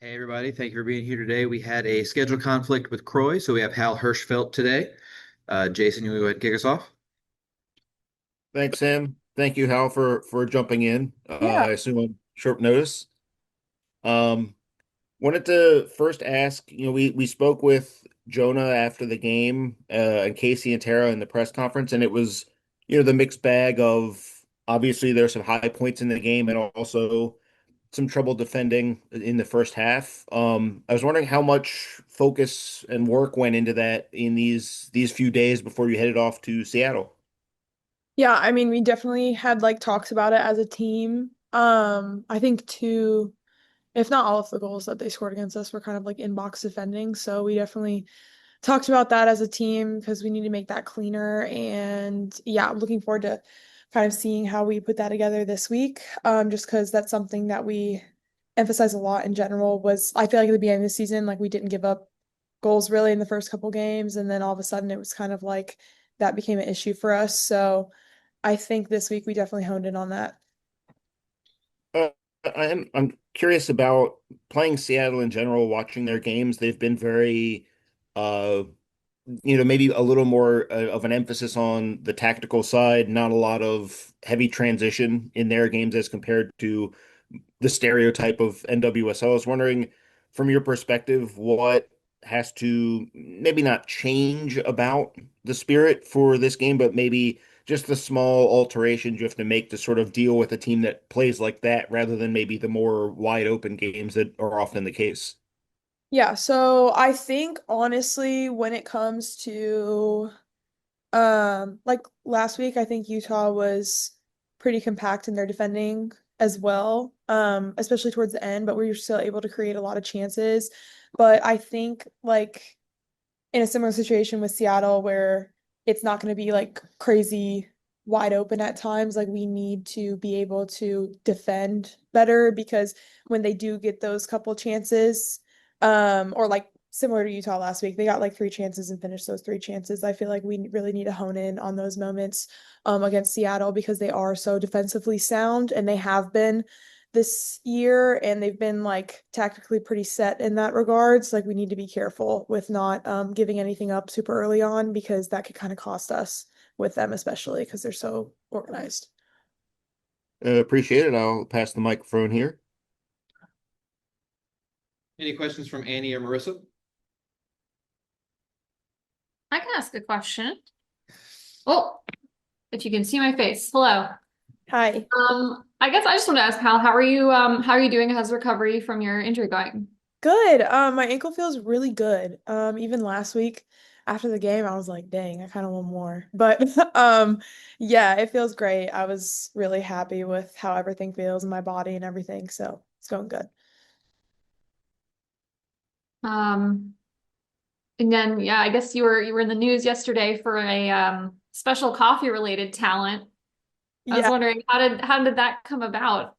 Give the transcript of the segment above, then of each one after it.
Hey everybody, thank you for being here today. We had a schedule conflict with Croy, so we have Hal Hershfelt today. Jason, you want to go ahead and kick us off? Thanks, Sam. Thank you, Hal, for jumping in. Yeah. I assume on short notice. Um, Wanted to first ask, we spoke with Jonah after the game, and Casey and Tara in the press conference, and it was, the mixed bag of obviously there's some high points in the game and also some trouble defending in the first half. I was wondering how much focus and work went into that in these few days before you headed off to Seattle. Yeah, I mean, we definitely had like talks about it as a team. I think two, if not all of the goals that they scored against us were kind of like in-box defending. So we definitely talked about that as a team because we need to make that cleaner. And yeah, I'm looking forward to kind of seeing how we put that together this week. Just because that's something that we emphasize a lot in general was I feel like at the beginning of the season, like we didn't give up goals really in the first couple games, and then all of a sudden it was kind of like that became an issue for us. So I think this week we definitely honed in on that. Uh, I'm curious about playing Seattle in general, watching their games. They've been very, uh, maybe a little more of an emphasis on the tactical side, not a lot of heavy transition in their games as compared to the stereotype of NWSL. I was wondering, from your perspective, what has to maybe not change about the spirit for this game, but maybe just the small alterations you have to make to sort of deal with a team that plays like that rather than maybe the more wide open games that are often the case. Yeah, so I think honestly when it comes to like last week I think Utah was pretty compact in their defending as well. Especially towards the end, but we were still able to create a lot of chances. But I think like in a similar situation with Seattle where it's not going to be like crazy wide open at times. Like we need to be able to defend better because when they do get those couple chances, or like similar to Utah last week, they got like three chances and finished those three chances. I feel like we really need to hone in on those moments against Seattle because they are so defensively sound and they have been this year and they've been like tactically pretty set in that regards. Like we need to be careful with not giving anything up super early on because that could kind of cost us with them, especially because they're so organized. Appreciate it. I'll pass the microphone here. Any questions from Annie or Marissa? I can ask a question. Oh, if you can see my face. Hello. Hi. I guess I just want to ask Hal, how are you doing? How's recovery from your injury going? Good. My ankle feels really good. Even last week after the game, I was like, dang, I kind of want more. But yeah, it feels great. I was really happy with how everything feels in my body and everything. So it's going good. Um, and then yeah, I guess you were in the news yesterday for a special coffee related talent. I was Yeah. wondering how did that come about?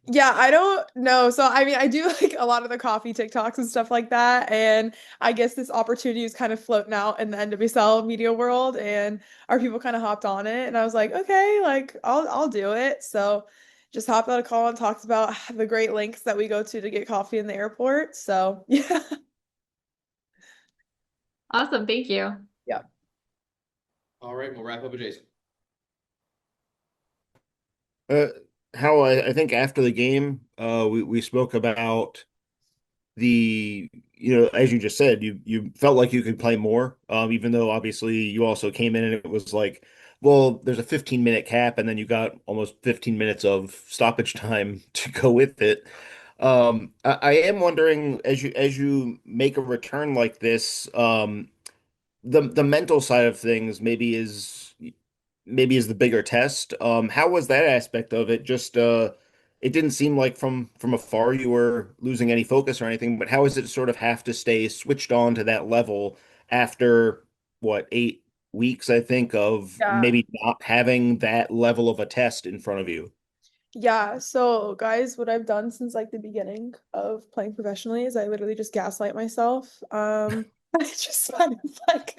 Yeah, I don't know. So I mean, I do like a lot of the coffee TikToks and stuff like that. And I guess this opportunity is kind of floating out in the NWSL media world and our people kind of hopped on it. And I was like, okay, like I'll do it. So just hopped on a call and talked about the great lengths that we go to get coffee in the airport. So yeah. Awesome, thank you. Yeah. All right, we'll wrap up with Jason. Uh, How I think after the game, we spoke about as you just said, you felt like you could play more, even though obviously you also came in and it was like, well, there's a 15-minute cap, and then you got almost 15 minutes of stoppage time to go with it. I am wondering as you make a return like this, the mental side of things maybe is the bigger test. How was that aspect of it? Just it didn't seem like from afar you were losing any focus or anything, but how does it sort of have to stay switched on to that level after what, 8 weeks, I think, of Yeah. maybe not having that level of a test in front of you? Yeah, so guys, what I've done since like the beginning of playing professionally is I literally just gaslight myself. I just kind of like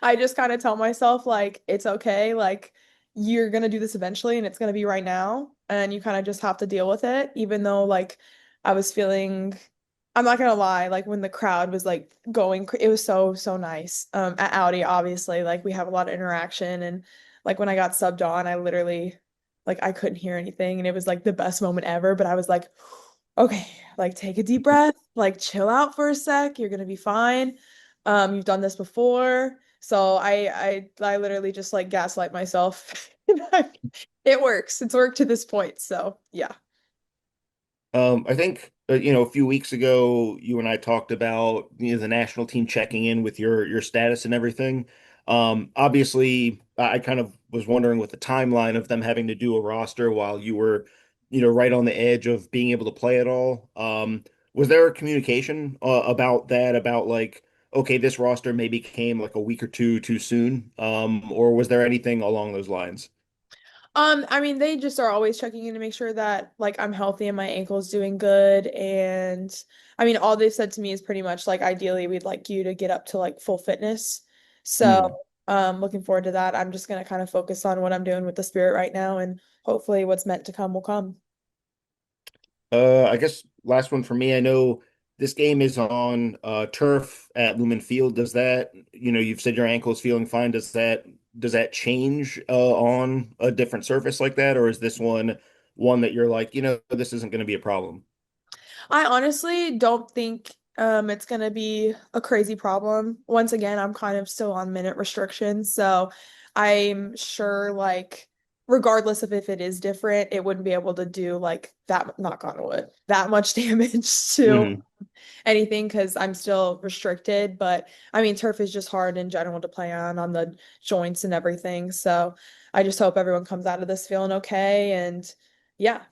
I just kind of tell myself like it's okay, like you're gonna do this eventually and it's gonna be right now and you kind of just have to deal with it, even though like I was feeling I'm not gonna lie, like when the crowd was like it was so nice. At Audi, obviously, like we have a lot of interaction, and like when I got subbed on, I literally like I couldn't hear anything, and it was like the best moment ever. But I was like, okay, like take a deep breath, like chill out for a sec. You're gonna be fine. You've done this before, so I literally just like gaslight myself. It works. It's worked to this point, so yeah. I think a few weeks ago, you and I talked about the national team checking in with your status and everything. Obviously, I kind of was wondering with the timeline of them having to do a roster while you were, right on the edge of being able to play at all. Was there a communication about that? About like, okay, this roster maybe came like a week or two too soon, or was there anything along those lines? I mean, they just are always checking in to make sure that like I'm healthy and my ankle's doing good. And I mean, all they've said to me is pretty much like ideally we'd like you to get up to like full fitness. So, Hmm. looking forward to that. I'm just gonna kind of focus on what I'm doing with the spirit right now, and hopefully what's meant to come will come. I guess last one for me. I know this game is on turf at Lumen Field. Does that, you've said your ankle is feeling fine. Does that change on a different surface like that, or is this one that you're like, this isn't going to be a problem? I honestly don't think it's gonna be a crazy problem. Once again, I'm kind of still on minute restrictions, so I'm sure like regardless of if it is different, it wouldn't be able to do like that, knock on wood, that much damage to Hmm. anything because I'm still restricted. But I mean, turf is just hard in general to play on the joints and everything. So I just hope everyone comes out of this feeling okay. And yeah.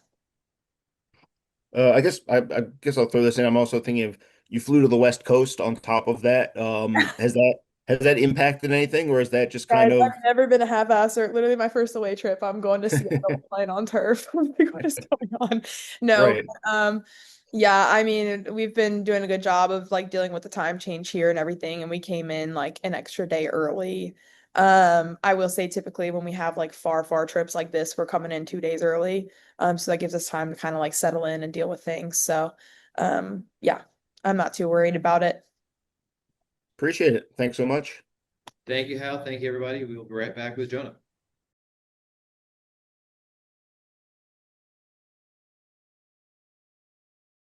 I guess I'll throw this in. I'm also thinking of you flew to the West Coast on top of that. Has that impacted anything, or is that just Guys, kind of I've never been a half-asser. Literally, my first away trip, I'm going to Seattle playing on turf. I'm like, what is going on? No, right? yeah, I mean, we've been doing a good job of like dealing with the time change here and everything, and we came in like an extra day early. I will say typically when we have like far trips like this, we're coming in 2 days early. So that gives us time to kind of like settle in and deal with things. So, yeah, I'm not too worried about it. Appreciate it. Thanks so much. Thank you, Hal. Thank you, everybody. We will be right back with Jonah.